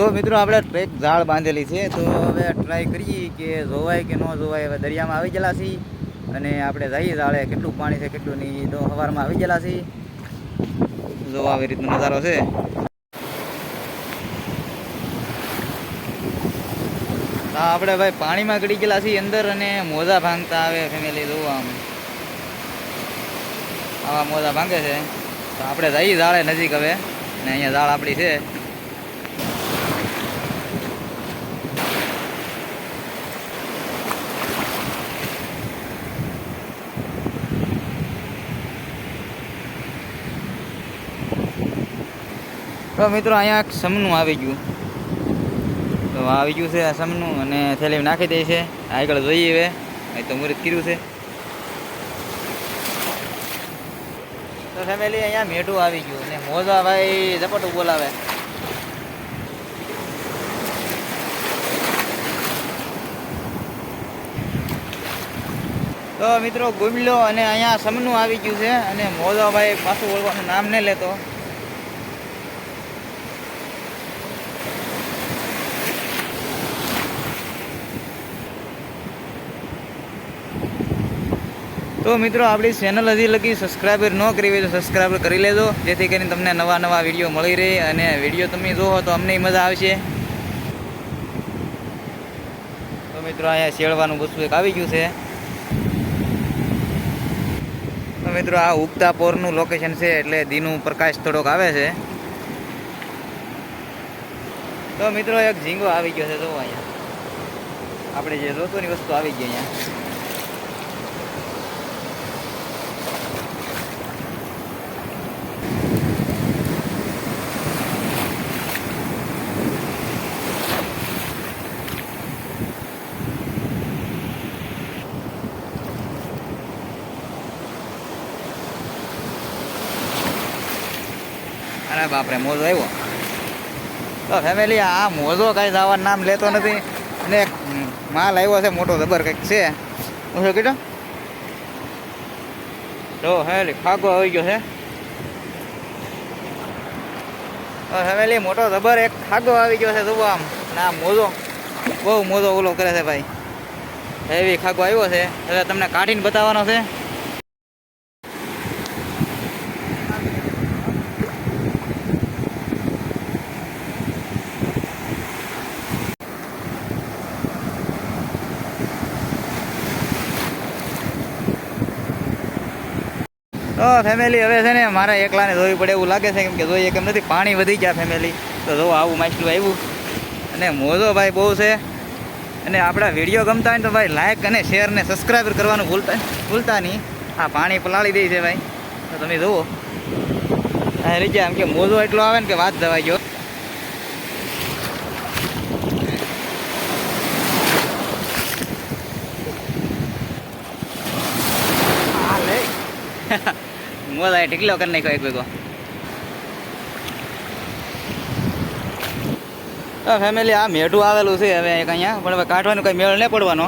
તો મિત્રો આપણે ટ્રેક ઝાડ બાંધેલી છે, તો હવે ટ્રાય કરીએ કે જોવાય કે ન જોવાય. હવે દરિયામાં આવી ગયેલા છીએ અને આપણે જઈએ ઝાડે કેટલું પાણી છે કેટલું નહીં. તો સવારમાં આવી ગયેલા છીએ, જો આવી રીતનો નજારો છે. આપણે ભાઈ પાણીમાં ગળી ગયેલા છીએ અંદર અને મોજા ભાંગતા આવે ફેમિલી. જોવા આવા મોજા ભાંગે છે. તો આપણે જઈએ ઝાડે નજીક હવે, અને અહીંયા ઝાડ આપણી છે. તો મિત્રો અહીંયા સમનું આવી ગયું, તો આવી ગયું છે આ સમનું, અને થેલી નાખી દે છે. આગળ જોઈએ હવે, અહીં તો મુહૂર્ત કર્યું છે. તો ફેમિલી અહીંયા મેઢું આવી ગયું ને મોજા ભાઈ ઝપટું બોલાવે. તો મિત્રો ગુમલો અને અહીંયા સમનું આવી ગયું છે, અને મોજા ભાઈ પાછું બોલવાનું નામ નહીં લેતો. તો મિત્રો આપણી ચેનલ હજી લગી સબસ્ક્રાઈબર ન કરી હોય તો સબસ્ક્રાઈબર કરી લેજો, જેથી કરીને તમને નવા નવા વિડીયો મળી રહે, અને વિડીયો તમે જોવો તો અમને મજા આવશે. તો મિત્રો અહીંયા શેળવાનું વસ્તુ એક આવી ગયું છે. તો મિત્રો આ ઉગતા પોરનું લોકેશન છે, એટલે દીનું પ્રકાશ થોડોક આવે છે. તો મિત્રો એક ઝીંગો આવી ગયો છે, જો અહીંયા આપણે જે જોતોની વસ્તુ આવી ગઈ અહીંયા. અરે બાપરે, મોજો આવ્યો. તો ફેમિલી આ મોજો કાંઈ જવાનું નામ લેતો નથી, અને માલ આવ્યો છે મોટો જબર કંઈક છે. શું કીધું? તો ફેમિલી ખાગો આવી ગયો છે. તો ફેમિલી મોટો જબર એક ખાગો આવી ગયો છે. જુઓ આમ, અને આ મોજો બહુ મોજો ઓલો કરે છે ભાઈ. હેવી ખાગો આવ્યો છે, એટલે તમને કાઢીને બતાવવાનો છે. તો ફેમિલી હવે છે ને મારે એકલાને જોવી પડે એવું લાગે છે, કેમ કે જોઈએ કેમ નથી, પાણી વધી ગયા ફેમિલી. તો જો આવું માછલું આવ્યું, અને મોજો ભાઈ બહુ છે. અને આપણા વિડીયો ગમતા હોય તો ભાઈ લાઇક અને શેર ને સબસ્ક્રાઈબર કરવાનું ભૂલતા નહીં. આ પાણી પલાળી દે છે ભાઈ, તો તમે જુઓ આ રીતે. આમ કે મોજો એટલો આવે ને કે વાત જવાઈ ગયો. મોજા ઢીકલો કરી નાખ્યો એક ભેગો. તો ફેમિલી આ મેઢું આવેલું છે હવે એક અહીંયા, પણ હવે કાઢવાનું કંઈ મેળ નહીં પડવાનો.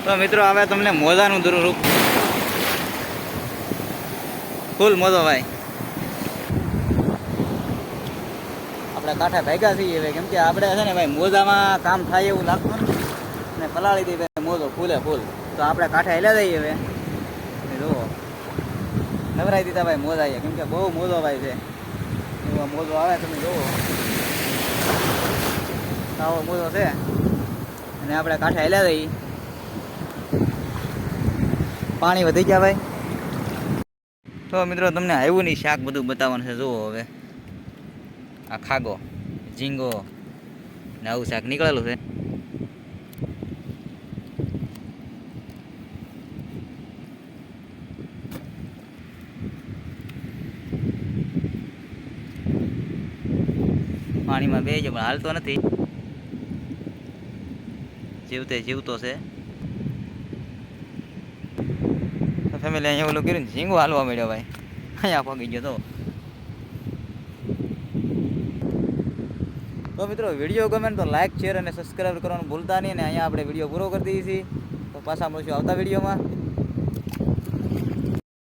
તો મિત્રો હવે તમને મોજાનું રૂપ ફૂલ મોજો ભાઈ. આપણે કાંઠા ભાગ્યા છીએ હવે, કેમ કે આપણે છે ને ભાઈ મોજામાં કામ થાય એવું લાગતું નથી, અને પલાળી દઈએ ભાઈ મોજો ફૂલે ફૂલ. તો આપણે કાંઠા હેલા જઈએ હવે. જુઓ નવરાઈ દીધા ભાઈ મોજા છે, કેમ કે બહુ મોજો ભાઈ છે. એવો મોજો આવે તમે જુઓ, આવો મોજો છે. અને આપણે કાંઠા હેલા જઈએ. પાણી વધી ગયા ભાઈ. તો મિત્રો તમને આવ્યું નહીં શાક બધું બતાવવાનું છે. જુઓ હવે આ ખાગો, ઝીંગો ને આવું શાક નીકળેલું છે. પાણીમાં બે છે પણ હાલતો નથી, જીવતો છે. ફેમિલી અહીંયા ઓલું કર્યું ને ઝીંગો હાલવા મળ્યો ભાઈ, અહીંયા પગી ગયો. તો મિત્રો વિડીયો ગમે તો લાઇક શેર અને સબસ્ક્રાઈબ કરવાનું ભૂલતા નહીં. અને અહીંયા આપણે વિડીયો પૂરો કરી દઈએ છીએ. તો પાછા મળશું આવતા વિડીયોમાં.